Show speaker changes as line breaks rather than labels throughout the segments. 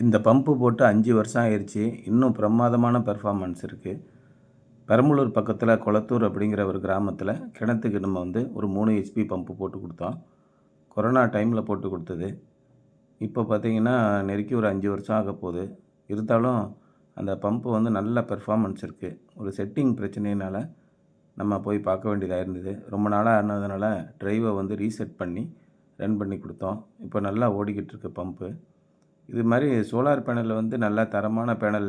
இந்த பம்பு போட்டு 5 வருஷம் ஆயிருச்சு. இன்னும் பிரமாதமான பெர்ஃபார்மன்ஸ் இருக்குது. பெரம்பலூர் பக்கத்தில் கொளத்தூர் அப்படிங்கிற ஒரு கிராமத்தில் கிணத்துக்கு நம்ம ஒரு 3 ஹெச்பி பம்பு போட்டு கொடுத்தோம். கொரோனா டைமில் போட்டு கொடுத்தது. இப்போ பார்த்திங்கன்னா நெருக்கி ஒரு 5 வருஷம் ஆக போகுது. இருந்தாலும் அந்த பம்பு நல்ல பெர்ஃபார்மன்ஸ் இருக்குது. ஒரு செட்டிங் பிரச்சனையினால் நம்ம போய் பார்க்க வேண்டியதாக இருந்தது. ரொம்ப நாளாக ஆனதுனால ட்ரைவை ரீசெட் பண்ணி ரன் பண்ணி கொடுத்தோம். இப்போ நல்லா ஓடிக்கிட்டு இருக்கு பம்பு. இது மாதிரி சோலார் பேனல் நல்ல தரமான பேனல்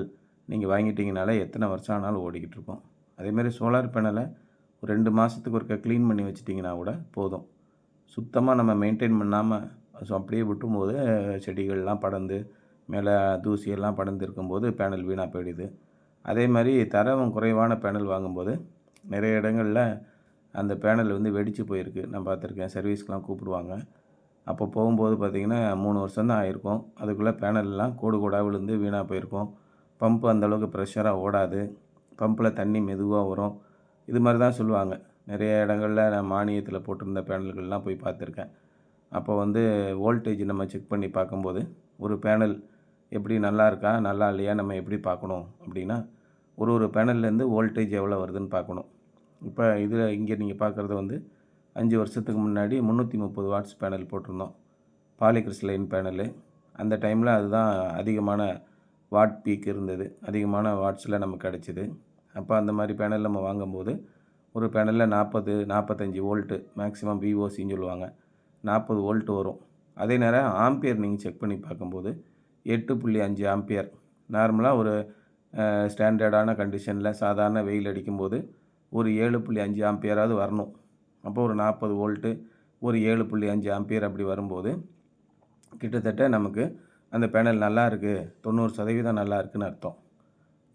நீங்கள் வாங்கிட்டீங்கனாலே எத்தனை வருஷம் ஆனாலும் ஓடிக்கிட்டு இருக்கும். அதேமாதிரி சோலார் பேனலை ஒரு 2 மாதத்துக்கு ஒருக்க க்ளீன் பண்ணி வச்சிட்டிங்கன்னா கூட போதும். சுத்தமாக நம்ம மெயின்டைன் பண்ணாமல் அப்படியே விட்டும்போது செடிகள்லாம் படர்ந்து மேலே தூசியெல்லாம் படர்ந்து இருக்கும்போது பேனல் வீணாக போயிடுது. அதே மாதிரி தரம் குறைவான பேனல் வாங்கும்போது நிறைய இடங்களில் அந்த பேனல் வெடித்து போயிருக்கு. நான் பார்த்துருக்கேன். சர்வீஸ்க்கெலாம் கூப்பிடுவாங்க. அப்போ போகும்போது பார்த்திங்கன்னா 3 வருஷம் தான் ஆகிருக்கும். அதுக்குள்ளே பேனல்லாம் கோடு கோடாக விழுந்து வீணாக போயிருக்கும். பம்பு அந்தளவுக்கு ப்ரெஷராக ஓடாது. பம்பில் தண்ணி மெதுவாக வரும். இது மாதிரி தான் சொல்லுவாங்க. நிறைய இடங்களில் நான் மானியத்தில் போட்டிருந்த பேனல்கள்லாம் போய் பார்த்துருக்கேன். அப்போ வோல்டேஜ் நம்ம செக் பண்ணி பார்க்கும்போது ஒரு பேனல் எப்படி நல்லா இருக்கா நல்லா இல்லையா நம்ம எப்படி பார்க்கணும் அப்படின்னா ஒரு பேனல்லேருந்து வோல்டேஜ் எவ்வளோ வருதுன்னு பார்க்கணும். இப்போ இங்கே நீங்கள் பார்க்குறது 5 வருஷத்துக்கு முன்னாடி 330 வாட்ஸ் பேனல் போட்டிருந்தோம். Polycrystalline panel. அந்த டைமில் அதுதான் அதிகமான வாட் பீக் இருந்தது. அதிகமான வாட்ஸில் நமக்கு கிடச்சிது. அப்போ அந்த மாதிரி பேனல் நம்ம வாங்கும்போது ஒரு பேனலில் 45 வோல்ட்டு மேக்ஸிமம் விஓசின்னு சொல்லுவாங்க. 40 வோல்ட் வரும். அதே நேரம் ஆம்பியர் நீங்கள் செக் பண்ணி பார்க்கும்போது 8.5 ஆம்பியர். நார்மலாக ஒரு ஸ்டாண்டர்டான கண்டிஷனில் சாதாரண வெயில் அடிக்கும்போது ஒரு 7.5 ஆம்பியராவது வரணும். அப்போ ஒரு 40 வோல்ட்டு ஒரு 7.5 ஆம்பியர் அப்படி வரும்போது கிட்டத்தட்ட நமக்கு அந்த பேனல் நல்லா இருக்குது, 90% நல்லா இருக்குதுன்னு அர்த்தம்.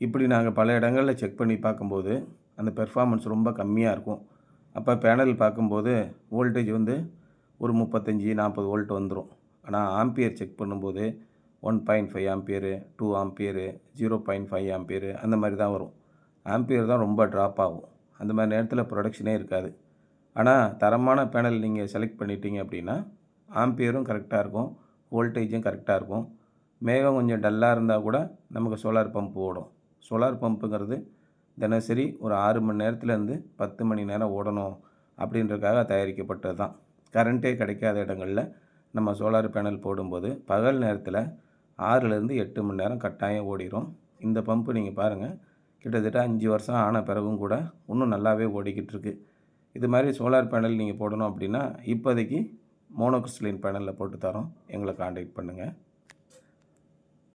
இப்படி நாங்கள் பல இடங்களில் செக் பண்ணி பார்க்கும்போது அந்த பெர்ஃபார்மன்ஸ் ரொம்ப கம்மியாக இருக்கும். அப்போ பேனல் பார்க்கும்போது வோல்டேஜ் ஒரு 35-40 வோல்ட் வந்துடும். ஆனால் ஆம்பியர் செக் பண்ணும்போது 1.5 ஆம்பியரு, 2 ஆம்பியரு, 0.5 ஆம்பியரு அந்த மாதிரி தான் வரும். ஆம்பியர் தான் ரொம்ப ட்ராப் ஆகும். அந்த மாதிரி நேரத்தில் ப்ரொடக்ஷனே இருக்காது. ஆனால் தரமான பேனல் நீங்கள் செலக்ட் பண்ணிட்டீங்க அப்படின்னா ஆம்பியரும் கரெக்டாக இருக்கும், வோல்டேஜும் கரெக்டாக இருக்கும். மேகம் கொஞ்சம் டல்லாக இருந்தால் கூட நமக்கு சோலார் பம்ப் ஓடும். சோலார் பம்புங்கிறது தினசரி ஒரு 6 மணி நேரத்துலேருந்து 10 மணி நேரம் ஓடணும் அப்படின்றதுக்காக தயாரிக்கப்பட்டது தான். கரண்ட்டே கிடைக்காத இடங்களில் நம்ம சோலார் பேனல் போடும்போது பகல் நேரத்தில் 6லேருந்து 8 மணி நேரம் கட்டாயம் ஓடிடும். இந்த பம்பு நீங்கள் பாருங்கள், கிட்டத்தட்ட 5 வருஷம் ஆன பிறகும் கூட இன்னும் நல்லாவே ஓடிக்கிட்டு இருக்குது. இது மாதிரி சோலார் பேனல் நீங்கள் போடணும் அப்படின்னா இப்போதைக்கு மோனோகிறிஸ்டலைன் பேனலில் போட்டு தரோம். எங்களை காண்டாக்ட் பண்ணுங்கள்.